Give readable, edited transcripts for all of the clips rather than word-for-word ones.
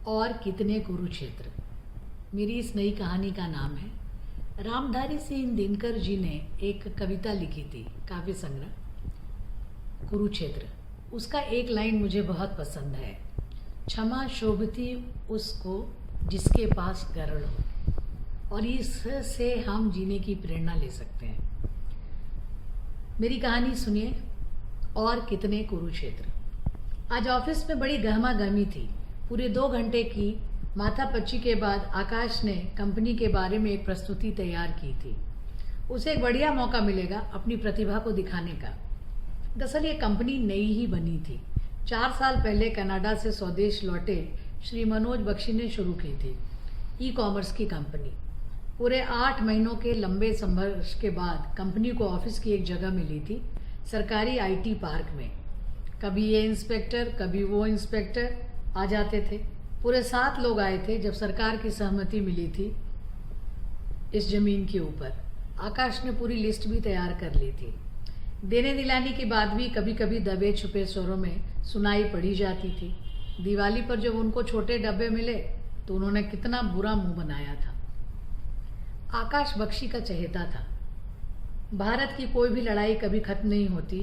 और कितने कुरुक्षेत्र। मेरी इस नई कहानी का नाम है रामधारी सिंह दिनकर जी ने एक कविता लिखी थी, काव्य संग्रह कुरुक्षेत्र। उसका एक लाइन मुझे बहुत पसंद है, क्षमा शोभती उसको जिसके पास गरुड़ हो। और इससे हम जीने की प्रेरणा ले सकते हैं। मेरी कहानी सुनिए, और कितने कुरुक्षेत्र। आज ऑफिस में बड़ी गहमा गहमी थी। पूरे 2 घंटे की माथापच्ची के बाद आकाश ने कंपनी के बारे में एक प्रस्तुति तैयार की थी। उसे एक बढ़िया मौका मिलेगा अपनी प्रतिभा को दिखाने का। दरअसल ये कंपनी नई ही बनी थी। 4 साल पहले कनाडा से स्वदेश लौटे श्री मनोज बख्शी ने शुरू की थी ई कॉमर्स की कंपनी। पूरे 8 महीनों के लंबे संघर्ष के बाद कंपनी को ऑफिस की एक जगह मिली थी, सरकारी आईटी पार्क में। कभी ये इंस्पेक्टर कभी वो इंस्पेक्टर आ जाते थे। पूरे 7 लोग आए थे जब सरकार की सहमति मिली थी इस जमीन के ऊपर। आकाश ने पूरी लिस्ट भी तैयार कर ली थी। देने दिलाने की बात भी कभी कभी दबे छुपे स्वरों में सुनाई पड़ी जाती थी। दिवाली पर जब उनको छोटे डब्बे मिले तो उन्होंने कितना बुरा मुंह बनाया था। आकाश बख्शी का चहेता था। भारत की कोई भी लड़ाई कभी खत्म नहीं होती,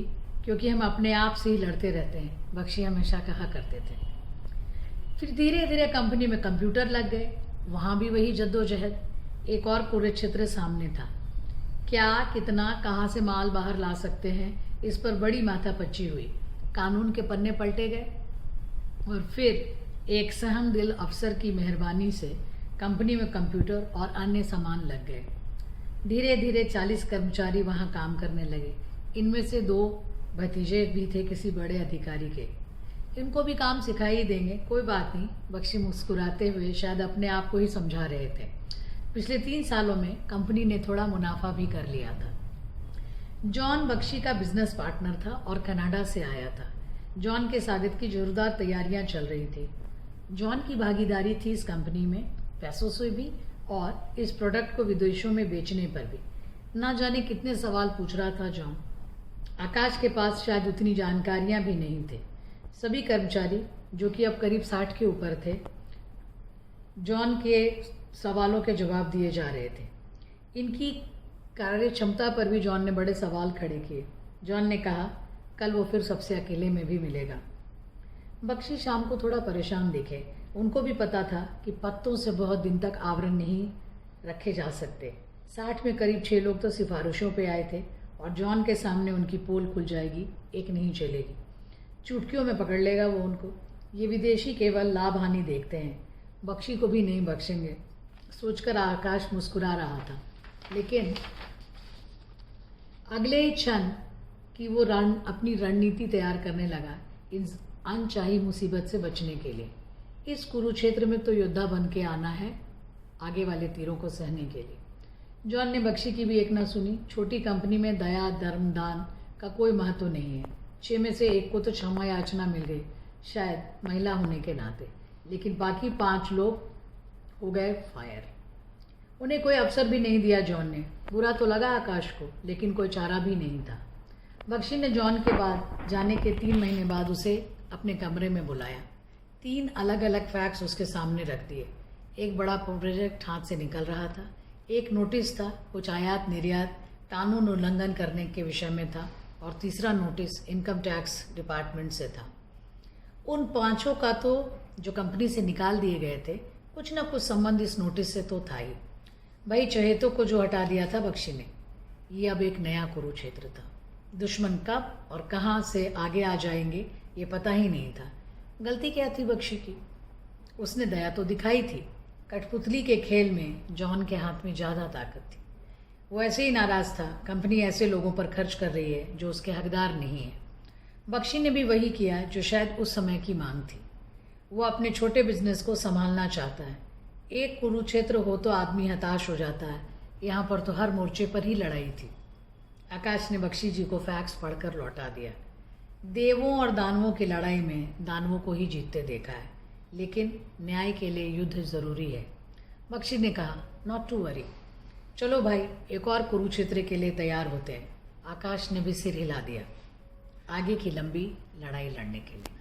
क्योंकि हम अपने आप से ही लड़ते रहते हैं, बख्शी हमेशा कहा करते थे। फिर धीरे धीरे कंपनी में कंप्यूटर लग गए। वहाँ भी वही जद्दोजहद। एक और कुरुक्षेत्र सामने था। क्या, कितना, कहाँ से माल बाहर ला सकते हैं, इस पर बड़ी माथापच्ची हुई। कानून के पन्ने पलटे गए और फिर एक सहम दिल अफसर की मेहरबानी से कंपनी में कंप्यूटर और अन्य सामान लग गए। धीरे धीरे 40 कर्मचारी वहाँ काम करने लगे। इनमें से 2 भतीजे भी थे किसी बड़े अधिकारी के। इनको भी काम सिखा ही देंगे, कोई बात नहीं, बख्शी मुस्कुराते हुए शायद अपने आप को ही समझा रहे थे। पिछले 3 सालों में कंपनी ने थोड़ा मुनाफा भी कर लिया था। जॉन बख्शी का बिजनेस पार्टनर था और कनाडा से आया था। जॉन के स्वागत की जोरदार तैयारियां चल रही थी। जॉन की भागीदारी थी इस कंपनी में, पैसों से भी और इस प्रोडक्ट को विदेशों में बेचने पर भी। ना जाने कितने सवाल पूछ रहा था जॉन। आकाश के पास शायद उतनी जानकारियां भी नहीं थे। सभी कर्मचारी, जो कि अब करीब 60 के ऊपर थे, जॉन के सवालों के जवाब दिए जा रहे थे। इनकी कार्य क्षमता पर भी जॉन ने बड़े सवाल खड़े किए। जॉन ने कहा, कल वो फिर सबसे अकेले में भी मिलेगा। बख्शी शाम को थोड़ा परेशान दिखे। उनको भी पता था कि पत्तों से बहुत दिन तक आवरण नहीं रखे जा सकते। 60 में करीब 6 लोग तो सिफारिशों पे आए थे और जॉन के सामने उनकी पोल खुल जाएगी, एक नहीं चलेगी। चुटकियों में पकड़ लेगा वो उनको। ये विदेशी केवल लाभ हानि देखते हैं, बख्शी को भी नहीं बख्शेंगे, सोचकर आकाश मुस्कुरा रहा था। लेकिन अगले ही क्षण कि वो अपनी रणनीति तैयार करने लगा इन अनचाही मुसीबत से बचने के लिए। इस कुरुक्षेत्र में तो योद्धा बन के आना है, आगे वाले तीरों को सहने के लिए। जॉन ने बख्शी की भी एक न सुनी। छोटी कंपनी में दया, धर्म, दान का कोई महत्व नहीं है। 6 में से 1 को तो क्षमा याचना मिल गई, शायद महिला होने के नाते, लेकिन बाकी 5 लोग हो गए फायर। उन्हें कोई अवसर भी नहीं दिया जॉन ने। बुरा तो लगा आकाश को, लेकिन कोई चारा भी नहीं था। बख्शी ने जॉन के बाद जाने के 3 महीने बाद उसे अपने कमरे में बुलाया। 3 अलग अलग फैक्ट्स उसके सामने रख दिए। एक बड़ा प्रोजेक्ट हाथ से निकल रहा था। एक नोटिस था, कुछ आयात निर्यात कानून उल्लंघन करने के विषय में था, और तीसरा नोटिस इनकम टैक्स डिपार्टमेंट से था। उन 5 का तो जो कंपनी से निकाल दिए गए थे, कुछ ना कुछ संबंध इस नोटिस से तो था ही। भाई चहेतों को जो हटा दिया था बख्शी ने। ये अब एक नया कुरुक्षेत्र था। दुश्मन कब और कहाँ से आगे आ जाएंगे ये पता ही नहीं था। गलती क्या थी बख्शी की? उसने दया तो दिखाई थी। कठपुतली के खेल में जॉन के हाथ में ज़्यादा ताकत थी। वो ऐसे ही नाराज़ था, कंपनी ऐसे लोगों पर खर्च कर रही है जो उसके हकदार नहीं है। बख्शी ने भी वही किया जो शायद उस समय की मांग थी। वो अपने छोटे बिजनेस को संभालना चाहता है। एक कुरुक्षेत्र हो तो आदमी हताश हो जाता है, यहाँ पर तो हर मोर्चे पर ही लड़ाई थी। आकाश ने बख्शी जी को फैक्स पढ़कर लौटा दिया। देवों और दानवों की लड़ाई में दानवों को ही जीतते देखा है, लेकिन न्याय के लिए युद्ध ज़रूरी है। बख्शी ने कहा, नॉट टू वरी, चलो भाई एक और कुरुक्षेत्र के लिए तैयार होते हैं। आकाश ने भी सिर हिला दिया, आगे की लंबी लड़ाई लड़ने के लिए।